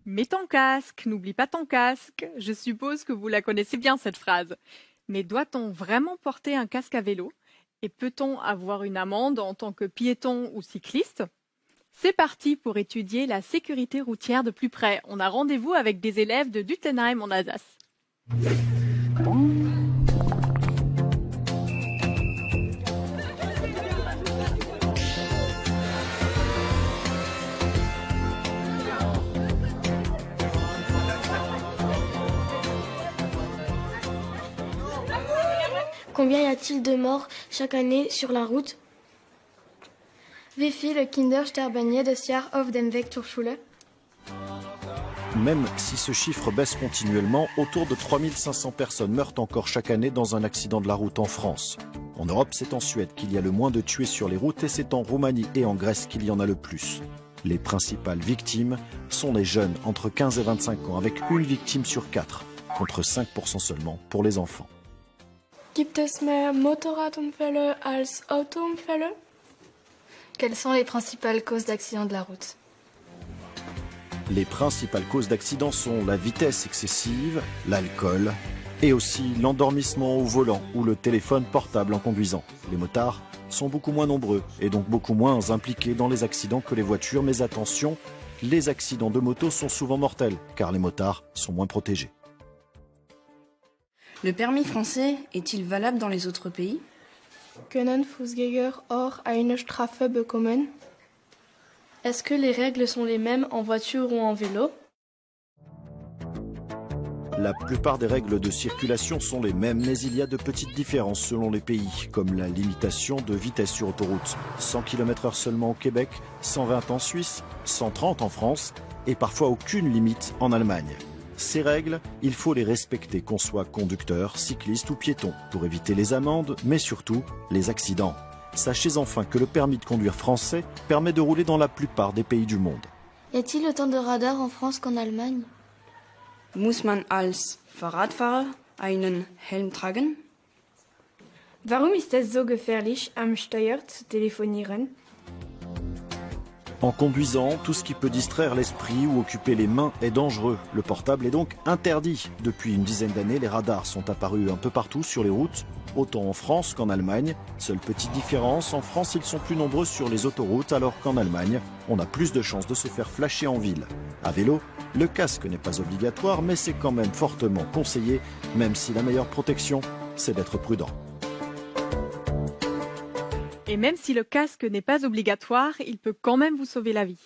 Mets ton casque, n'oublie pas ton casque. Je suppose que vous la connaissez bien cette phrase. Mais doit-on vraiment porter un casque à vélo? Et peut-on avoir une amende en tant que piéton ou cycliste? C'est parti pour étudier la sécurité routière de plus près. On a rendez-vous avec des élèves de Duttenheim en Alsace. Combien y a-t-il de morts chaque année sur la route? Wie viele Kinder sterben jedes Jahr auf dem Weg zur Schule? Même si ce chiffre baisse continuellement, autour de 3500 personnes meurent encore chaque année dans un accident de la route en France. En Europe, c'est en Suède qu'il y a le moins de tués sur les routes et c'est en Roumanie et en Grèce qu'il y en a le plus. Les principales victimes sont les jeunes entre 15 et 25 ans, avec une victime sur 4, contre 5% seulement pour les enfants. Gibt es mehr Motorradunfälle als Autounfälle? Quelles sont les principales causes d'accidents de la route? Les principales causes d'accidents sont la vitesse excessive, l'alcool et aussi l'endormissement au volant ou le téléphone portable en conduisant. Les motards sont beaucoup moins nombreux et donc beaucoup moins impliqués dans les accidents que les voitures. Mais attention, les accidents de moto sont souvent mortels car les motards sont moins protégés. Le permis français est-il valable dans les autres pays? Können Fußgänger auch eine Strafe bekommen? Est-ce que les règles sont les mêmes en voiture ou en vélo? La plupart des règles de circulation sont les mêmes, mais il y a de petites différences selon les pays, comme la limitation de vitesse sur autoroute. 100 km/h seulement au Québec, 120 en Suisse, 130 en France et parfois aucune limite en Allemagne. Ces règles, il faut les respecter, qu'on soit conducteur, cycliste ou piéton, pour éviter les amendes, mais surtout les accidents. Sachez enfin que le permis de conduire français permet de rouler dans la plupart des pays du monde. Y a-t-il autant de radars en France qu'en Allemagne? Muss man als Fahrradfahrer einen Helm tragen? Warum ist es so gefährlich, am Steuer zu telefonieren? En conduisant, tout ce qui peut distraire l'esprit ou occuper les mains est dangereux. Le portable est donc interdit. Depuis une dizaine d'années, les radars sont apparus un peu partout sur les routes, autant en France qu'en Allemagne. Seule petite différence, en France, ils sont plus nombreux sur les autoroutes, alors qu'en Allemagne, on a plus de chances de se faire flasher en ville. À vélo, le casque n'est pas obligatoire, mais c'est quand même fortement conseillé, même si la meilleure protection, c'est d'être prudent. Et même si le casque n'est pas obligatoire, il peut quand même vous sauver la vie.